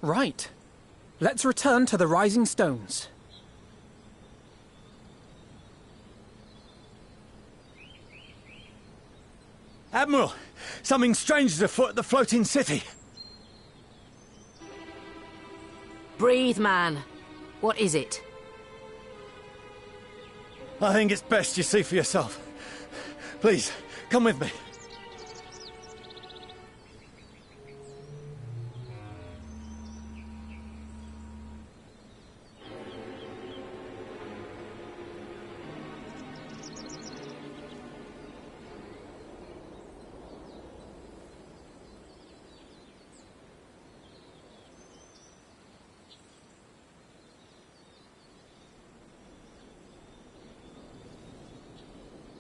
Right. Let's return to the Rising Stones. Admiral, something strange is afoot at the floating city. Breathe, man. What is it? I think it's best you see for yourself. Please, come with me.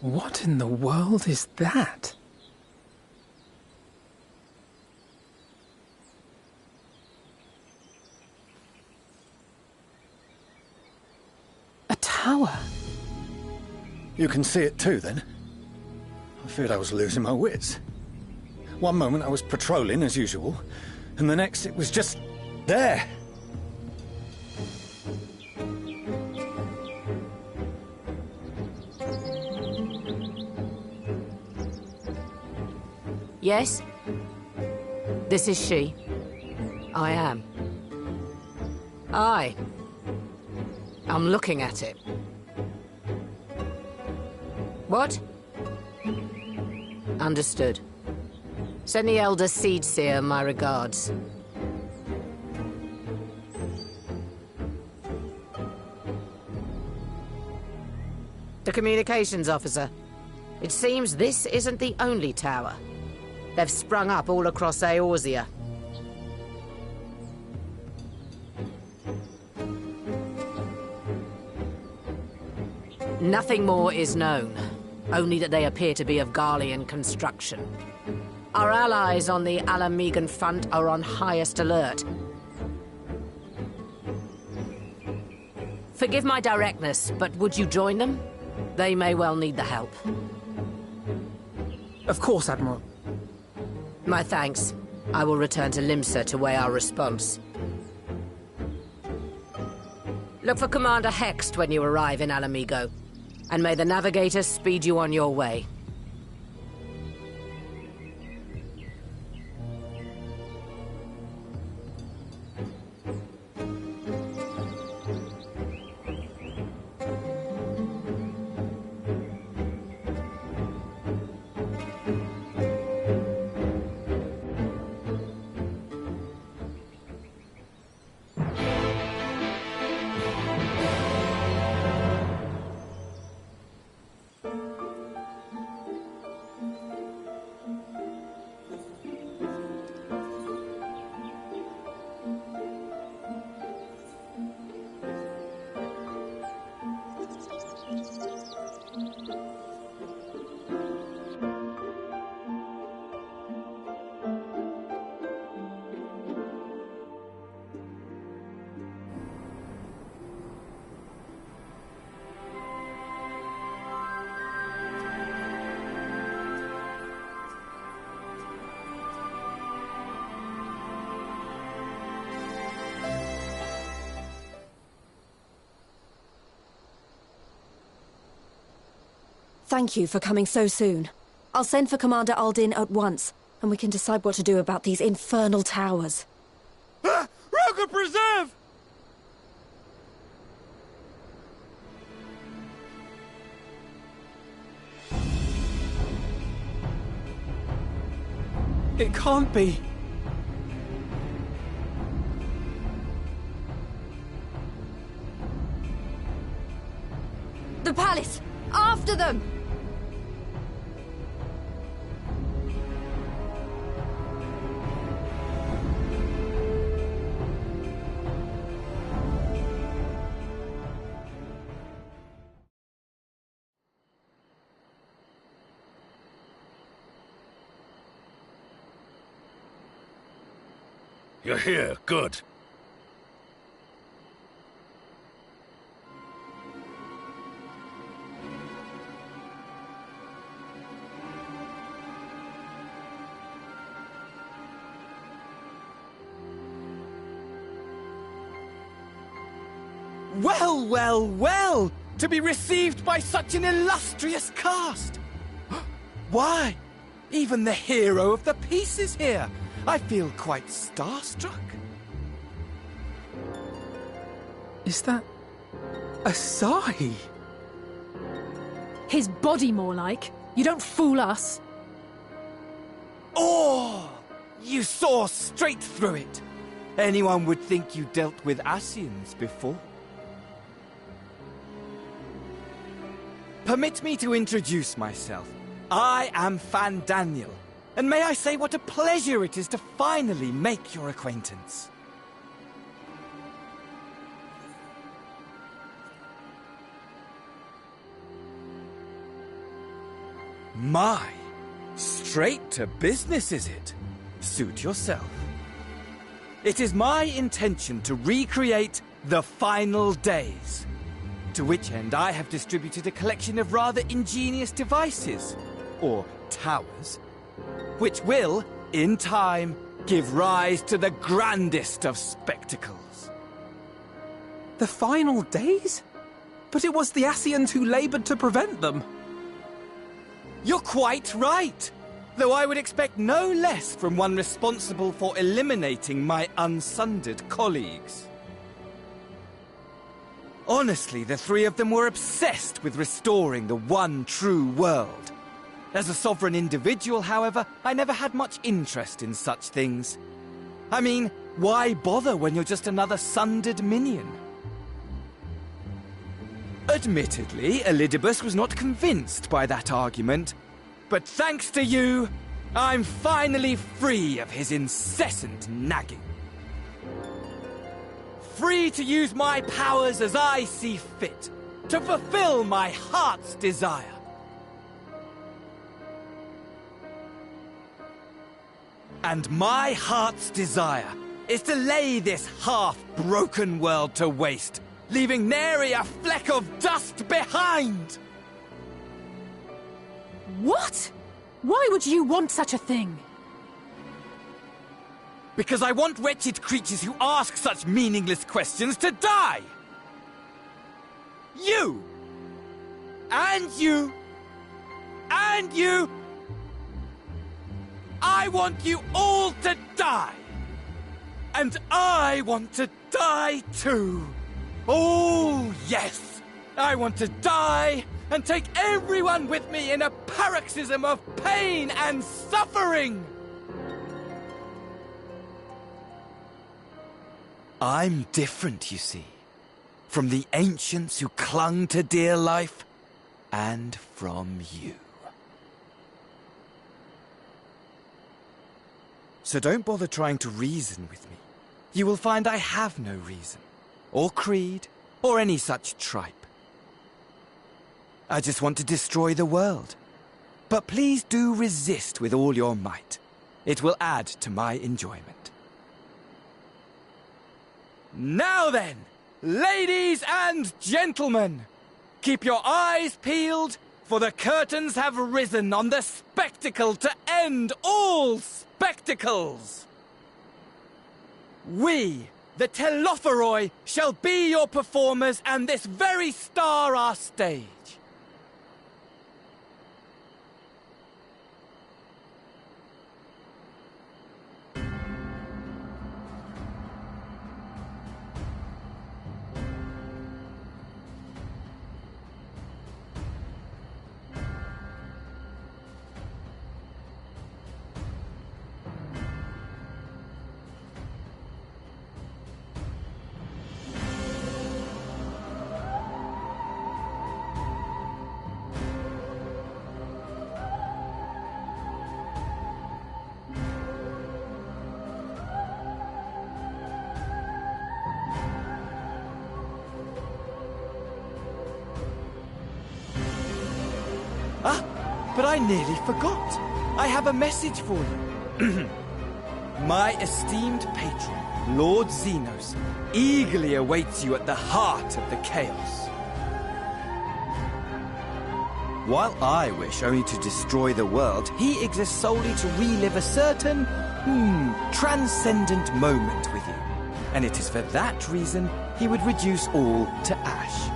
What in the world is that? A tower. You can see it too, then? I feared I was losing my wits. One moment I was patrolling as usual, and the next it was just there. Yes? This is she. I am. Aye. I'm looking at it. What? Understood. Send the Elder Seedseer my regards. The communications officer. It seems this isn't the only tower. They've sprung up all across Eorzea. Nothing more is known, only that they appear to be of Garlean construction. Our allies on the Alamegan front are on highest alert. Forgive my directness, but would you join them? They may well need the help. Of course, Admiral. My thanks. I will return to Limsa to weigh our response. Look for Commander Hext when you arrive in Alamigo, and may the Navigator speed you on your way. Thank you for coming so soon. I'll send for Commander Aldin at once, and we can decide what to do about these infernal towers. Ah! Roca Preserve! It can't be. The palace! After them! You're here, good. Well, well, well! To be received by such an illustrious cast! Why, even the hero of the piece is here! I feel quite starstruck. Is that Asahi? His body, more like. You don't fool us. Oh! You saw straight through it! Anyone would think you dealt with Asians before. Permit me to introduce myself. I am Fandaniel, and may I say what a pleasure it is to finally make your acquaintance. My, straight to business is it? Suit yourself. It is my intention to recreate the final days. To which end I have distributed a collection of rather ingenious devices, or towers, which will, in time, give rise to the grandest of spectacles. The final days? But it was the Asians who labored to prevent them. You're quite right, though I would expect no less from one responsible for eliminating my unsundered colleagues. Honestly, the three of them were obsessed with restoring the one true world. As a sovereign individual, however, I never had much interest in such things. I mean, why bother when you're just another sundered minion? Admittedly, Elidibus was not convinced by that argument, but thanks to you, I'm finally free of his incessant nagging. Free to use my powers as I see fit, to fulfill my heart's desire. And my heart's desire is to lay this half-broken world to waste, leaving nary a fleck of dust behind! What? Why would you want such a thing? Because I want wretched creatures who ask such meaningless questions to die! You! And you! And you! I want you all to die! And I want to die too! Oh, yes! I want to die and take everyone with me in a paroxysm of pain and suffering! I'm different, you see, from the ancients who clung to dear life, and from you. So don't bother trying to reason with me. You will find I have no reason, or creed, or any such tripe. I just want to destroy the world. But please do resist with all your might. It will add to my enjoyment. Now then, ladies and gentlemen, keep your eyes peeled, for the curtains have risen on the spectacle to end all spectacles. We, the Telophoroi, shall be your performers, and this very star our stage. But I nearly forgot. I have a message for you. My esteemed patron, Lord Xenos, eagerly awaits you at the heart of the chaos. While I wish only to destroy the world, he exists solely to relive a certain, transcendent moment with you. and it is for that reason he would reduce all to ash.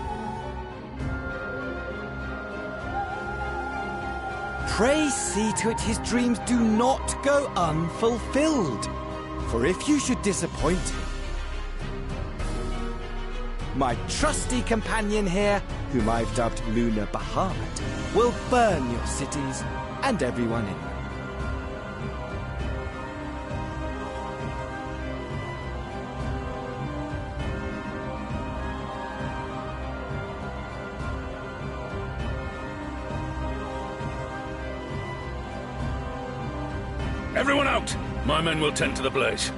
Pray see to it his dreams do not go unfulfilled, for if you should disappoint him, my trusty companion here, whom I've dubbed Lunar Bahamut, will burn your cities and everyone in them. Everyone out! My men will tend to the blaze.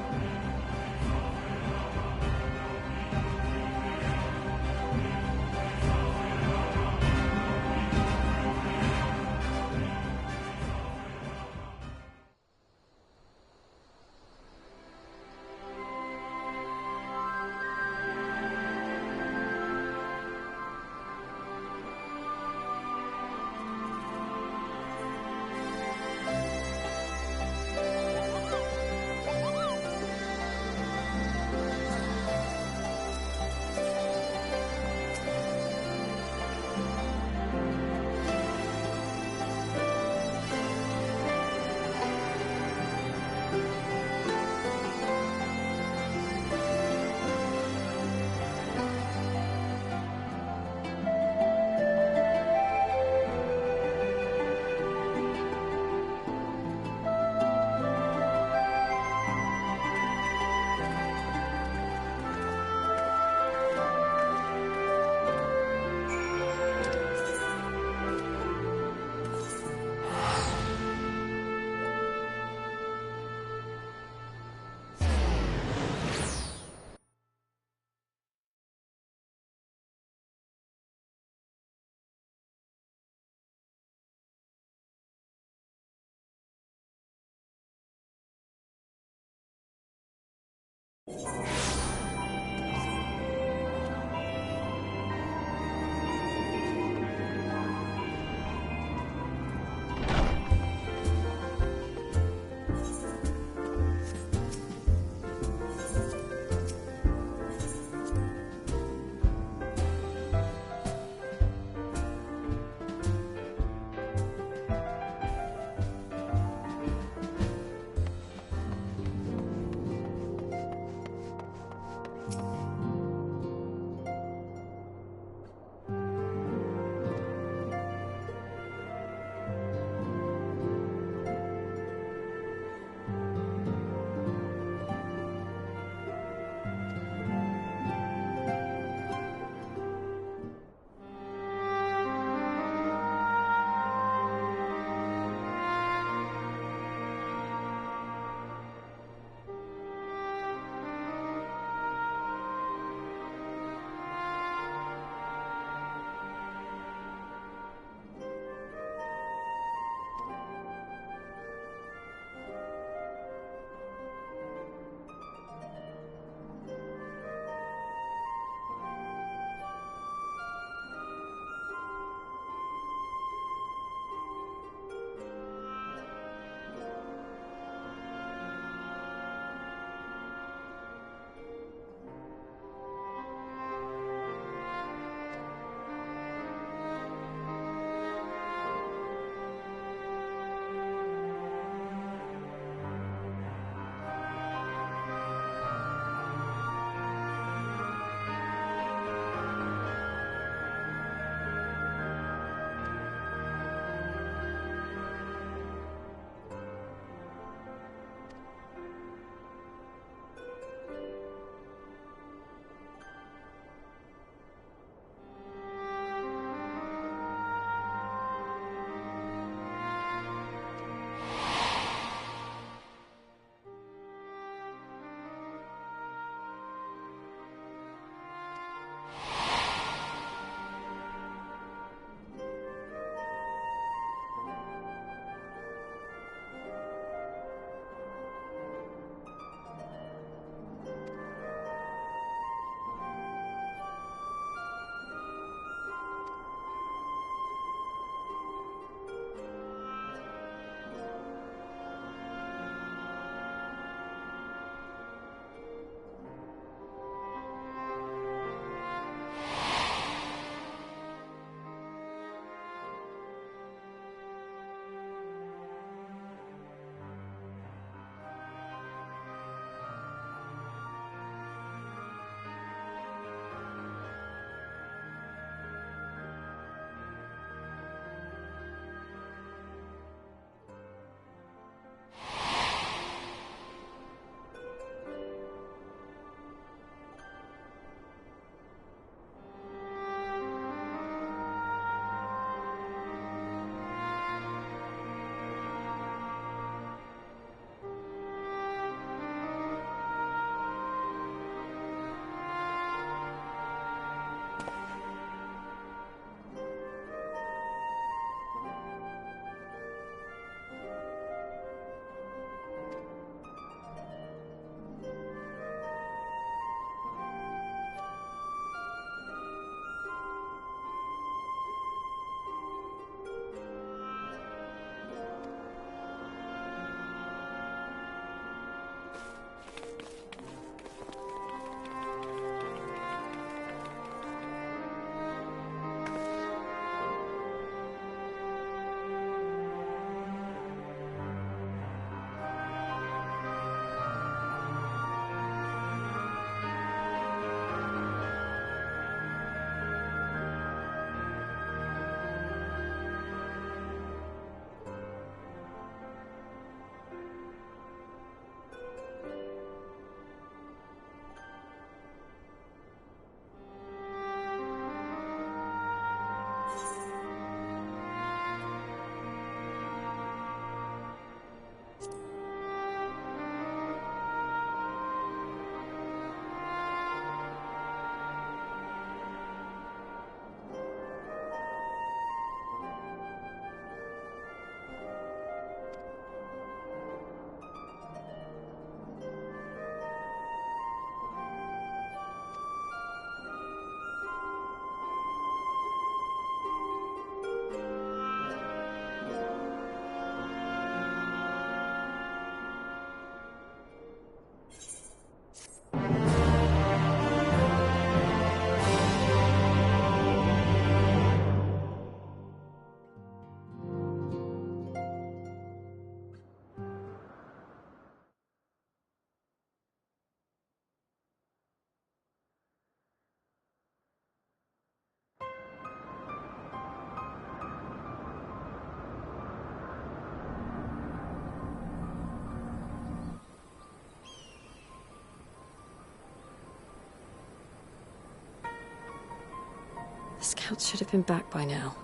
Scouts should have been back by now.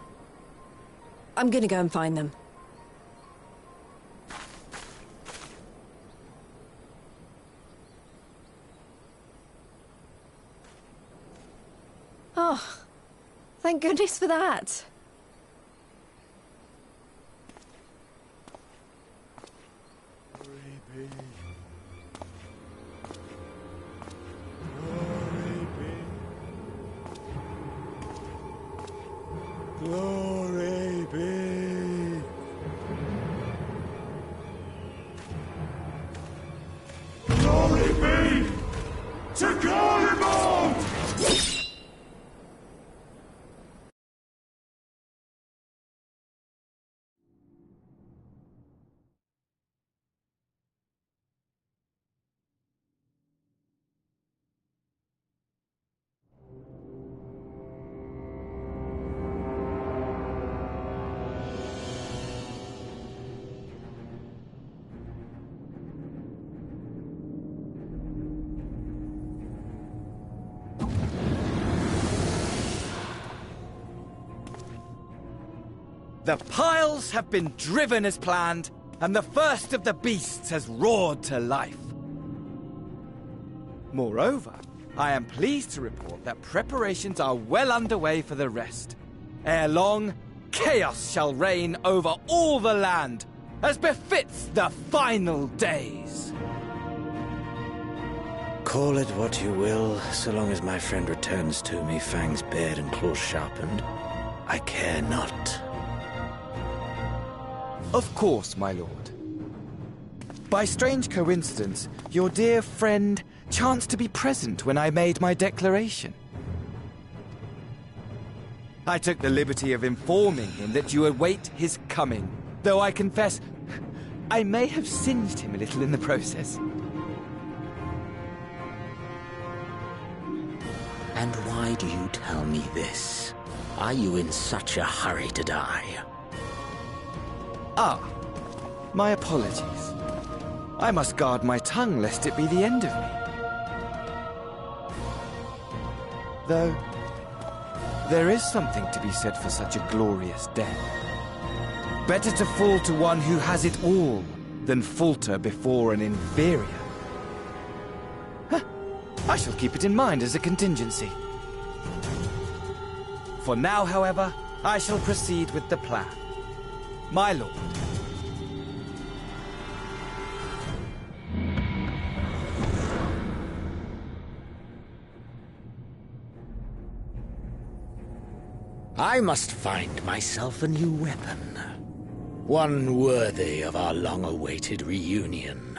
I'm gonna go and find them. Oh, thank goodness for that. Glory be. Glory be to Bahamut! The piles have been driven as planned, and the first of the beasts has roared to life. Moreover, I am pleased to report that preparations are well underway for the rest. Ere long, chaos shall reign over all the land, as befits the final days. Call it what you will, so long as my friend returns to me, fangs bared and claws sharpened. I care not. Of course, my lord. By strange coincidence, your dear friend chanced to be present when I made my declaration. I took the liberty of informing him that you await his coming, though I confess I may have singed him a little in the process. And why do you tell me this? Are you in such a hurry to die? Ah, my apologies. I must guard my tongue lest it be the end of me. Though, there is something to be said for such a glorious death. Better to fall to one who has it all than falter before an inferior. I shall keep it in mind as a contingency. For now, however, I shall proceed with the plan. My lord. I must find myself a new weapon. One worthy of our long-awaited reunion.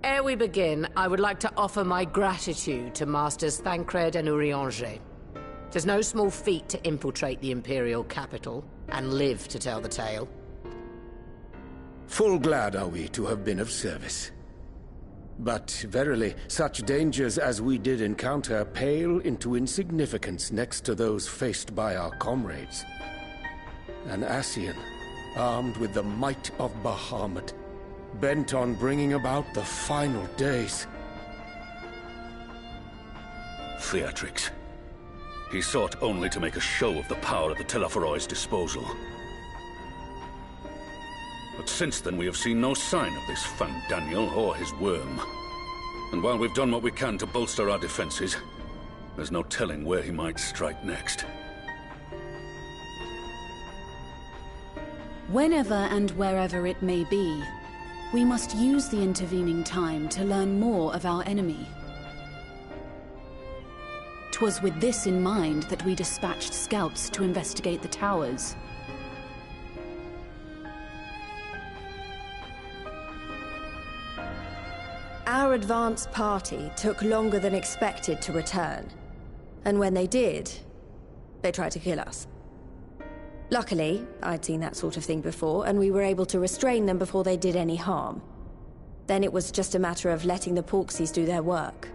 Ere we begin, I would like to offer my gratitude to Masters Thancred and Urianger. Tis no small feat to infiltrate the Imperial capital, and live to tell the tale. Full glad are we to have been of service. But verily, such dangers as we did encounter pale into insignificance next to those faced by our comrades. An Ascian, armed with the might of Bahamut, bent on bringing about the final days. Theatrics. He sought only to make a show of the power at the Telophoroid's disposal. But since then we have seen no sign of this Fandaniel or his worm. And while we've done what we can to bolster our defenses, there's no telling where he might strike next. Whenever and wherever it may be, we must use the intervening time to learn more of our enemy. 'Twas with this in mind that we dispatched scouts to investigate the towers. Our advance party took longer than expected to return. And when they did, they tried to kill us. Luckily, I'd seen that sort of thing before, and we were able to restrain them before they did any harm. Then it was just a matter of letting the Porksies do their work.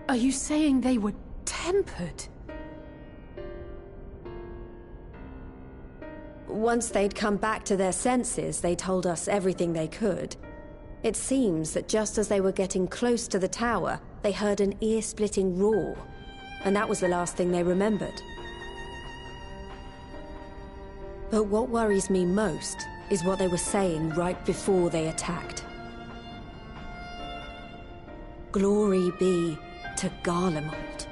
Are you saying they were tempered? Once they'd come back to their senses, they told us everything they could. It seems that just as they were getting close to the tower, they heard an ear-splitting roar. And that was the last thing they remembered. But what worries me most is what they were saying right before they attacked. Glory be to Garlemald.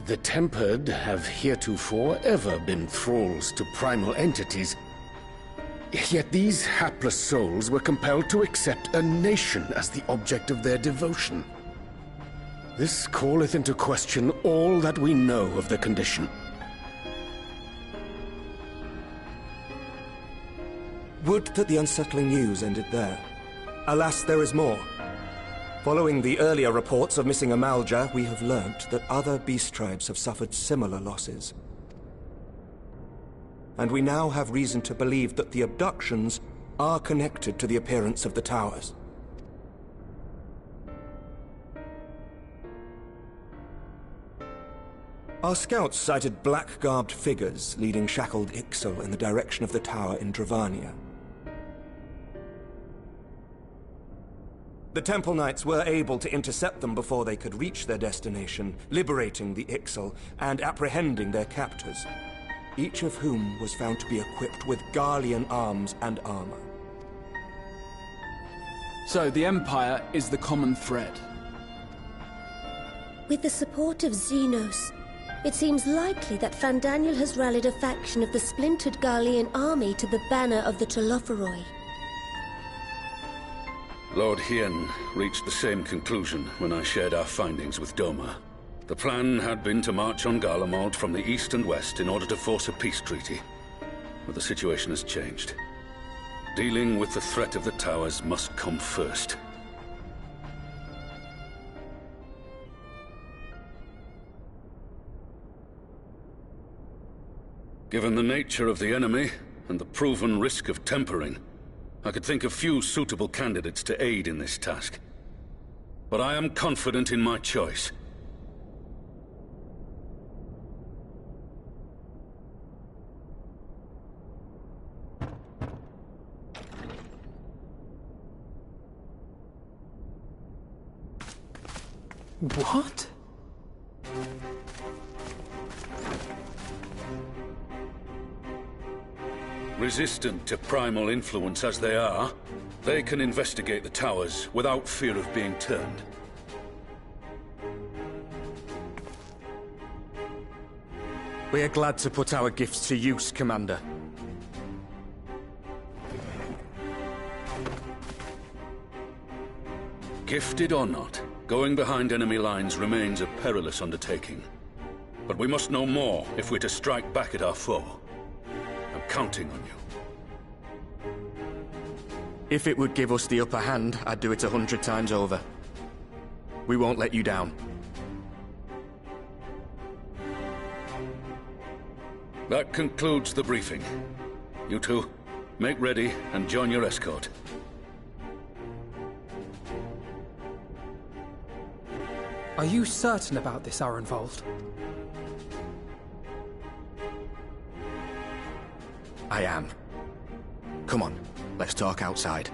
The Tempered have heretofore ever been thralls to primal entities. Yet these hapless souls were compelled to accept a nation as the object of their devotion. This calleth into question all that we know of the condition. Would that the unsettling news ended there. Alas, there is more. Following the earlier reports of missing Amalja, we have learnt that other beast tribes have suffered similar losses. And we now have reason to believe that the abductions are connected to the appearance of the towers. Our scouts sighted black-garbed figures leading shackled Ixal in the direction of the tower in Dravania. The Temple Knights were able to intercept them before they could reach their destination, liberating the Ixal and apprehending their captors, each of whom was found to be equipped with Garlean arms and armor. So the Empire is the common thread. With the support of Xenos, it seems likely that Fandaniel has rallied a faction of the splintered Garlean army to the banner of the Telophoroi. Lord Hien reached the same conclusion when I shared our findings with Doma. The plan had been to march on Garlemald from the east and west in order to force a peace treaty. But the situation has changed. Dealing with the threat of the towers must come first. Given the nature of the enemy and the proven risk of tempering, I could think of few suitable candidates to aid in this task. But I am confident in my choice. What? Resistant to primal influence as they are, they can investigate the towers without fear of being turned. We are glad to put our gifts to use, Commander. Gifted or not, Going behind enemy lines remains a perilous undertaking. But we must know more if we're to strike back at our foe. I'm counting on you. If it would give us the upper hand, I'd do it 100 times over. We won't let you down. That concludes the briefing. You two, make ready and join your escort. Are you certain about this, Arenvold? I am. Come on, let's talk outside.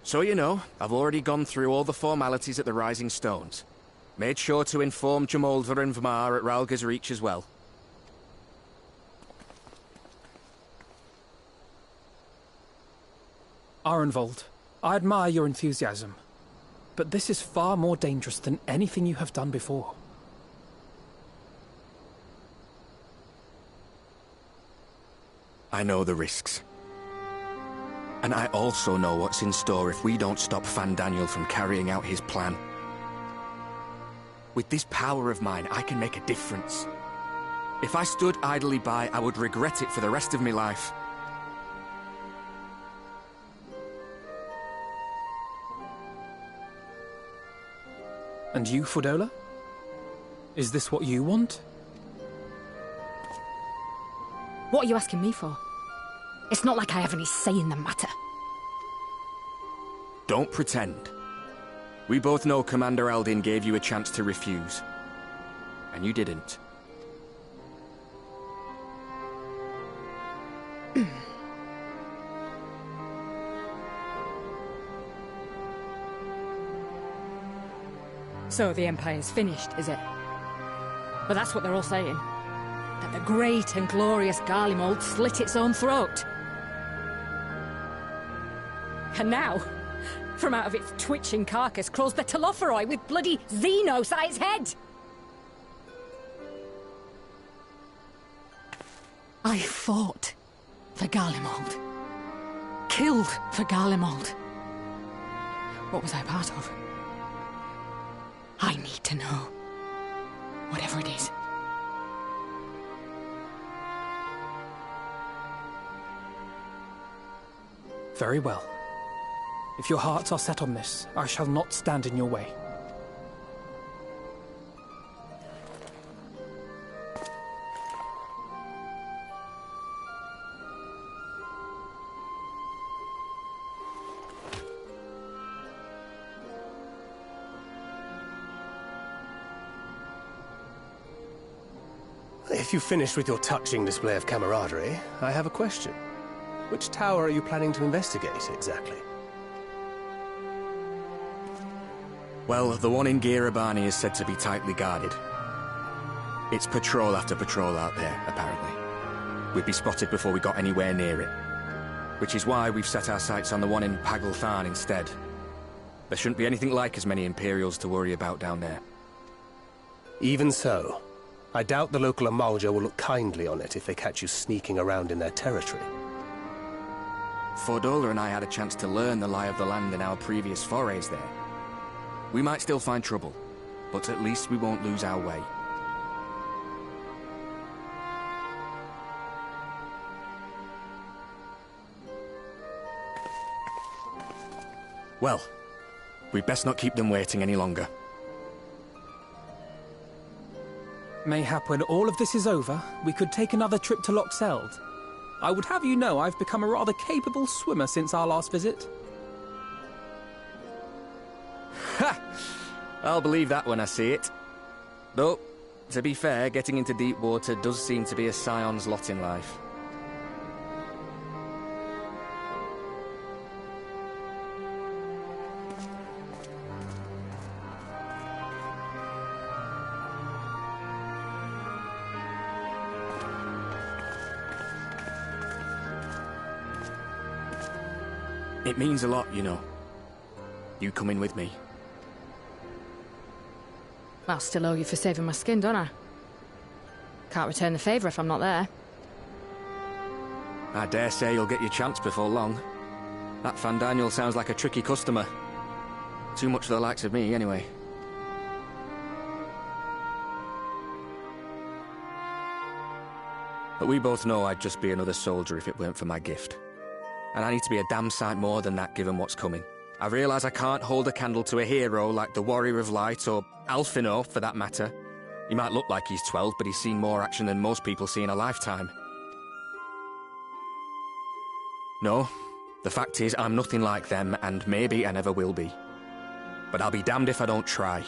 So you know, I've already gone through all the formalities at the Rising Stones. Made sure to inform Jamolder and Vmar at Ralga's Reach as well. Arenvold, I admire your enthusiasm, but this is far more dangerous than anything you have done before. I know the risks. And I also know what's in store if we don't stop Fandaniel from carrying out his plan. With this power of mine, I can make a difference. If I stood idly by, I would regret it for the rest of my life. And you, Fordola? Is this what you want? What are you asking me for? It's not like I have any say in the matter. Don't pretend. We both know Commander Eldin gave you a chance to refuse. And you didn't. So the Empire's finished, is it? But that's what they're all saying. That the great and glorious Garlemald slit its own throat. And now, from out of its twitching carcass crawls the Telophoroi with bloody Xenos at its head! I fought for Garlemald. Killed for Garlemald. What was I part of? I need to know. Whatever it is. Very well. If your hearts are set on this, I shall not stand in your way. If you've finished with your touching display of camaraderie, I have a question. Which tower are you planning to investigate, exactly? Well, the one in Girabani is said to be tightly guarded. It's patrol after patrol out there, apparently. We'd be spotted before we got anywhere near it. Which is why we've set our sights on the one in Pagltharn instead. There shouldn't be anything like as many Imperials to worry about down there. Even so, I doubt the local Amalja will look kindly on it if they catch you sneaking around in their territory. Fordola and I had a chance to learn the lie of the land in our previous forays there. We might still find trouble, but at least we won't lose our way. Well, we'd best not keep them waiting any longer. Mayhap when all of this is over, we could take another trip to Loxeld. I would have you know I've become a rather capable swimmer since our last visit. Ha! I'll believe that when I see it. Though, to be fair, getting into deep water does seem to be a scion's lot in life. It means a lot, you know. You coming with me. I'll still owe you for saving my skin, don't I? Can't return the favour if I'm not there. I dare say you'll get your chance before long. That Fandaniel sounds like a tricky customer. Too much for the likes of me, anyway. But we both know I'd just be another soldier if it weren't for my gift. And I need to be a damn sight more than that given what's coming. I realise I can't hold a candle to a hero like the Warrior of Light, or Alphino, for that matter. He might look like he's 12, but he's seen more action than most people see in a lifetime. No, the fact is I'm nothing like them, and maybe I never will be. But I'll be damned if I don't try.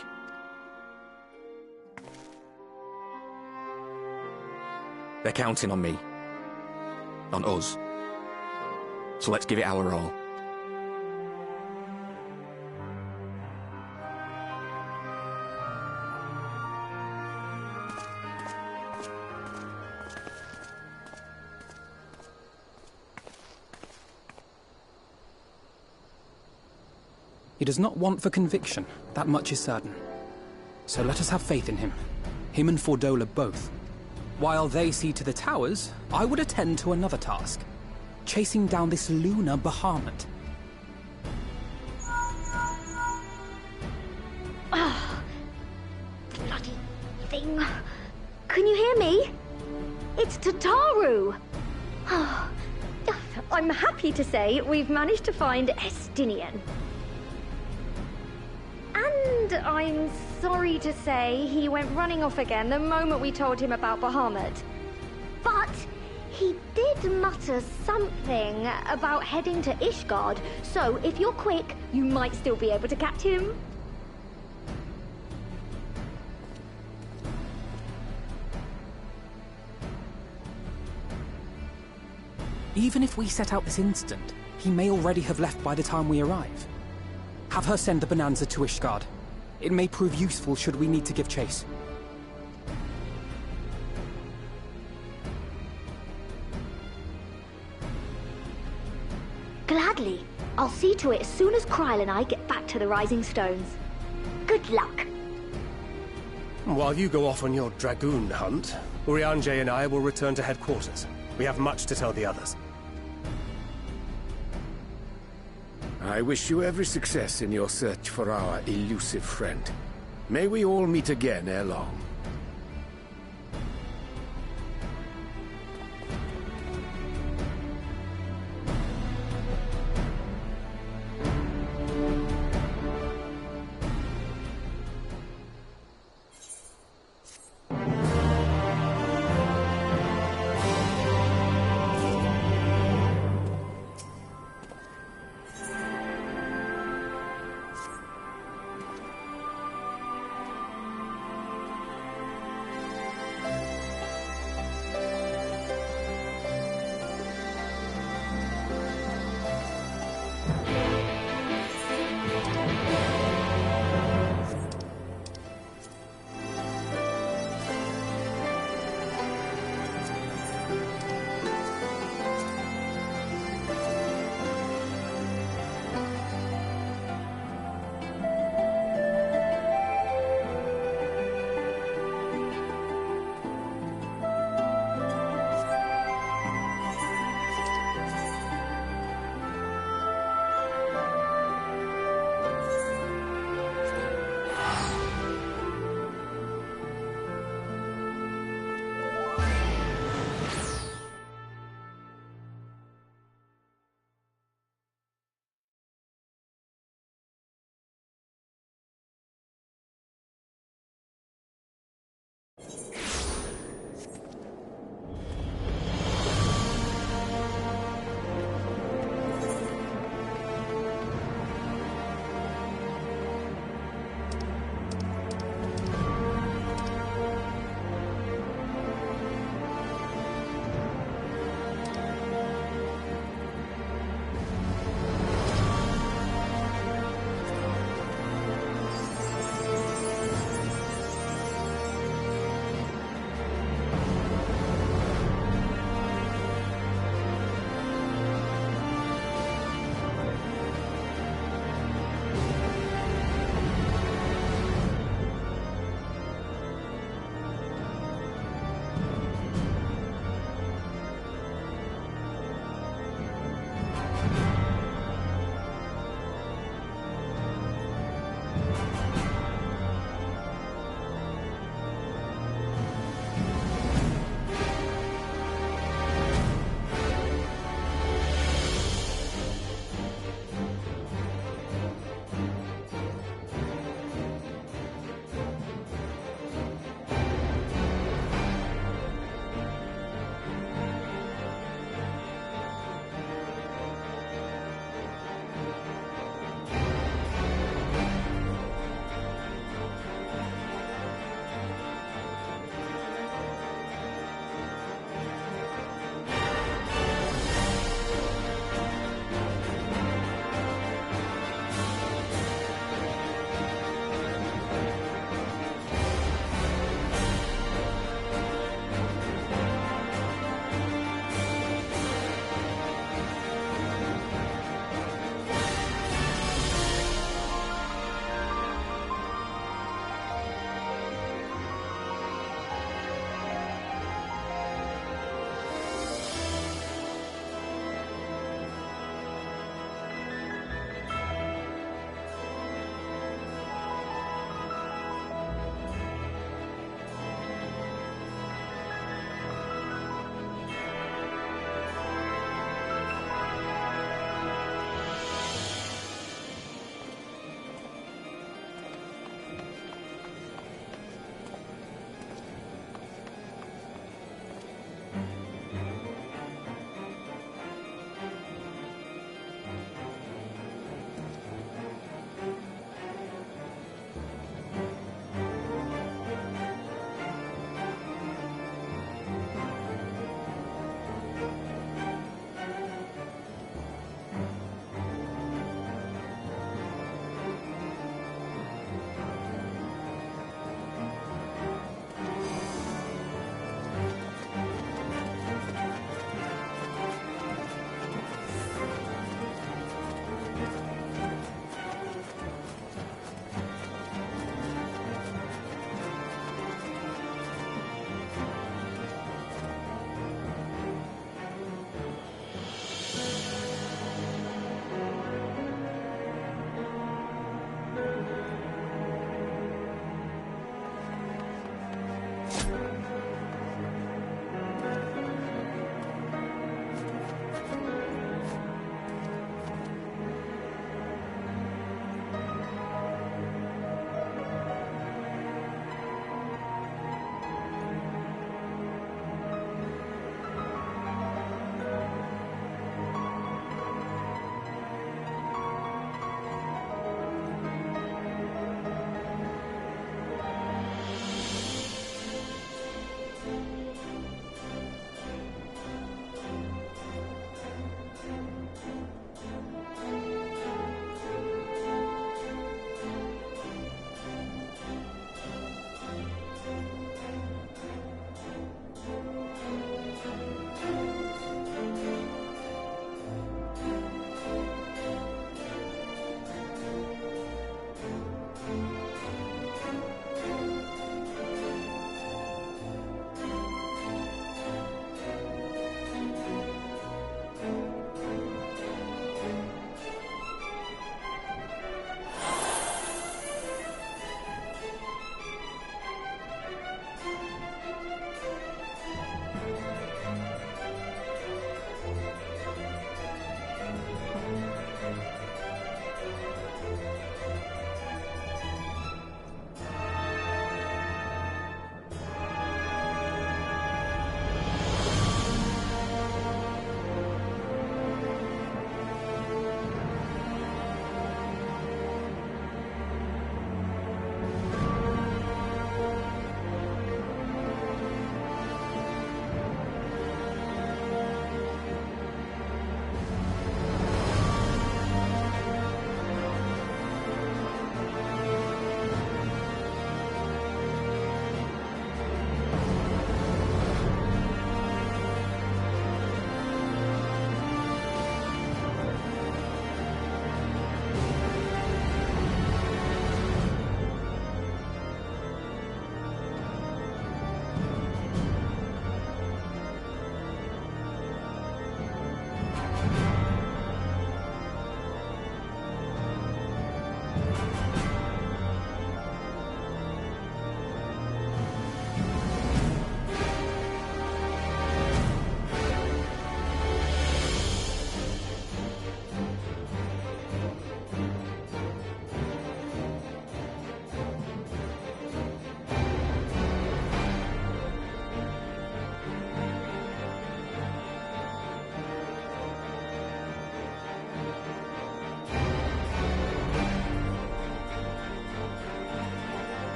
They're counting on me. On us. So let's give it our all. He does not want for conviction, that much is certain. So let us have faith in him. Him and Fordola both. While they see to the towers, I would attend to another task. Chasing down this lunar Bahamut. Oh, bloody thing. Can you hear me? It's Tataru! Oh, I'm happy to say we've managed to find Estinian. And I'm sorry to say he went running off again the moment we told him about Bahamut. But he did mutter something about heading to Ishgard, so if you're quick, you might still be able to catch him. Even if we set out this instant, he may already have left by the time we arrive. Have her send the Bonanza to Ishgard. It may prove useful should we need to give chase. Gladly. I'll see to it as soon as Kryl and I get back to the Rising Stones. Good luck. While you go off on your dragoon hunt, Urianger and I will return to headquarters. We have much to tell the others. I wish you every success in your search for our elusive friend. May we all meet again ere long.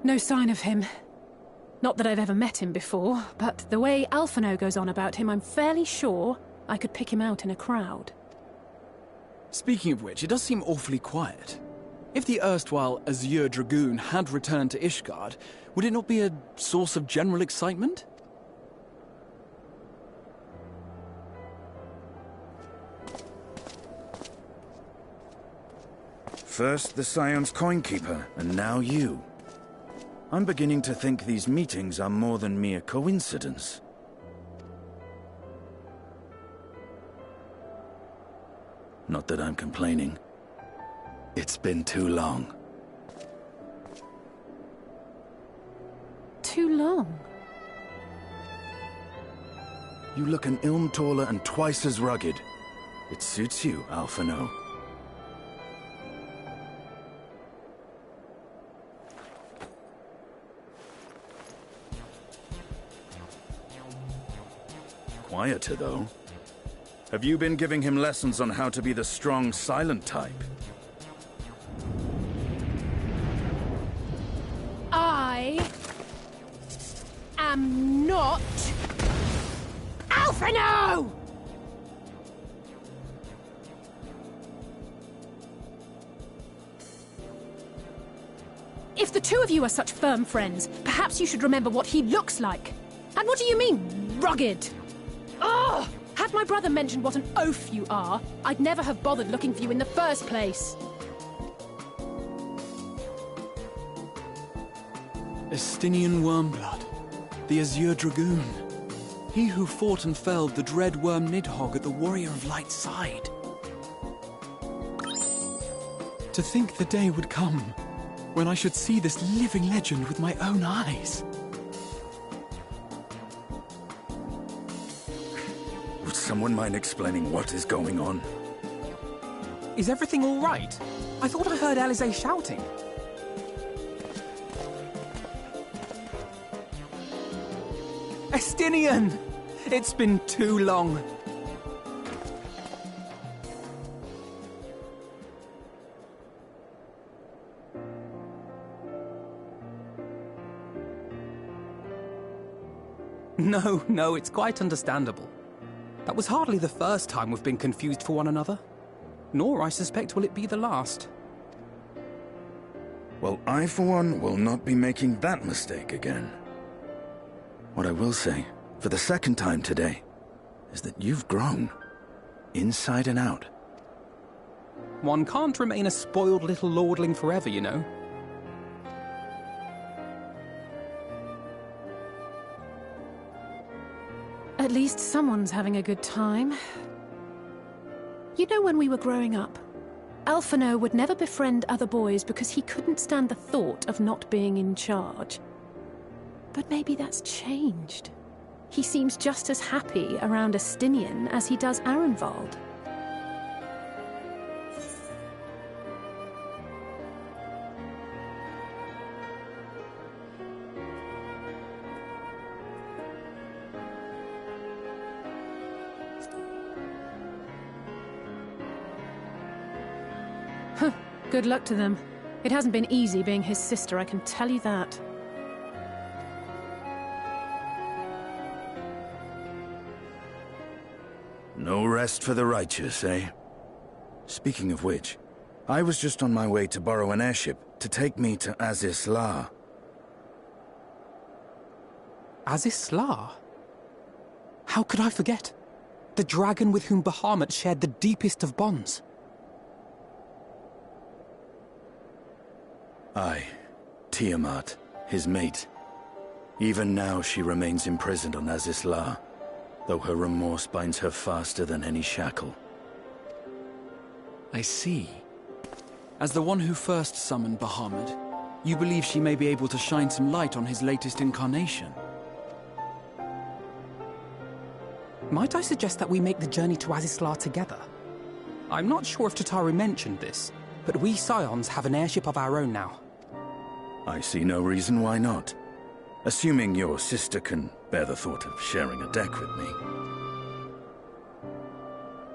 No sign of him. Not that I've ever met him before, but the way Alphino goes on about him, I'm fairly sure I could pick him out in a crowd. Speaking of which, it does seem awfully quiet. If the erstwhile Azure Dragoon had returned to Ishgard, would it not be a source of general excitement? First the Scion's Coinkeeper, and now you. I'm beginning to think these meetings are more than mere coincidence. Not that I'm complaining. It's been too long. Too long? You look an ilm taller and twice as rugged. It suits you, Alphino. Quieter, though. Have you been giving him lessons on how to be the strong, silent type? I am not Alphino! If the two of you are such firm friends, perhaps you should remember what he looks like. And what do you mean, rugged? Ugh! Had my brother mentioned what an oaf you are, I'd never have bothered looking for you in the first place. Estinian Wormblood, the Azure Dragoon. He who fought and felled the dread worm Nidhogg at the Warrior of Light's side. To think the day would come when I should see this living legend with my own eyes. Would someone mind explaining what is going on? Is everything all right? I thought I heard Alize shouting. Estinian! It's been too long. No, it's quite understandable. That was hardly the first time we've been confused for one another. Nor, I suspect, will it be the last. Well, I, for one, will not be making that mistake again. What I will say, for the second time today, is that you've grown. Inside and out. One can't remain a spoiled little lordling forever, you know. At least someone's having a good time. You know, when we were growing up, Alphino would never befriend other boys because he couldn't stand the thought of not being in charge. But maybe that's changed. He seems just as happy around Estinian as he does Arenvald. Good luck to them. It hasn't been easy being his sister, I can tell you that. No rest for the righteous, eh? Speaking of which, I was just on my way to borrow an airship to take me to Azis La. Azis La? How could I forget? The dragon with whom Bahamut shared the deepest of bonds. Aye, Tiamat, his mate. Even now she remains imprisoned on Azis La, though her remorse binds her faster than any shackle. I see. As the one who first summoned Bahamut, you believe she may be able to shine some light on his latest incarnation. Might I suggest that we make the journey to Azis La together? I'm not sure if Tataru mentioned this, but we Scions have an airship of our own now. I see no reason why not. Assuming your sister can bear the thought of sharing a deck with me.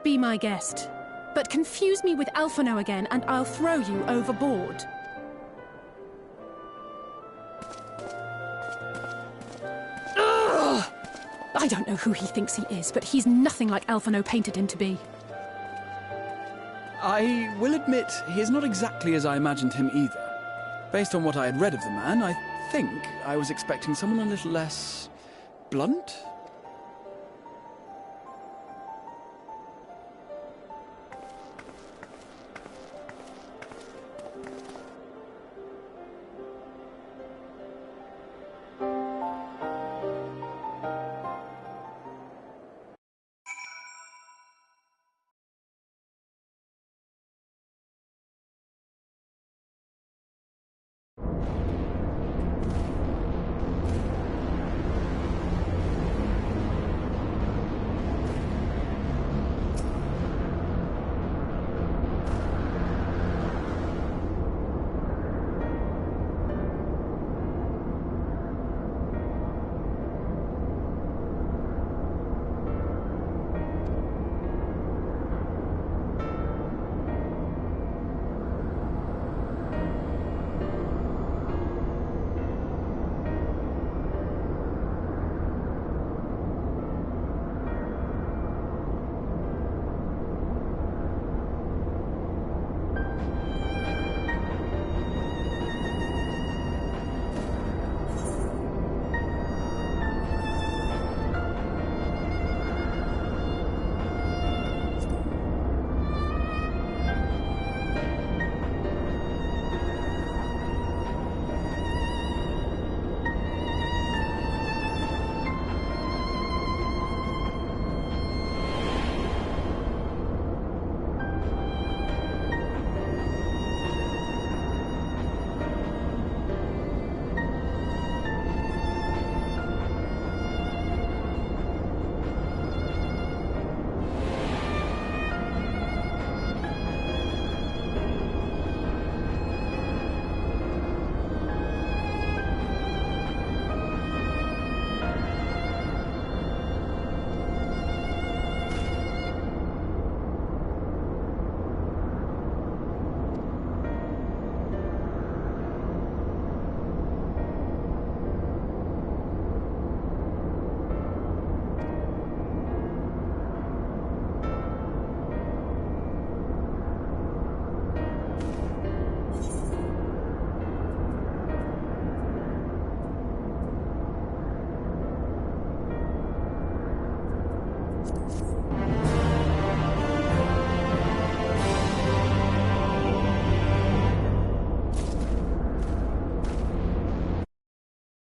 Be my guest. But confuse me with Alphino again and I'll throw you overboard. I don't know who he thinks he is, but he's nothing like Alphino painted him to be. I will admit, he is not exactly as I imagined him either. Based on what I had read of the man, I think I was expecting someone a little less blunt?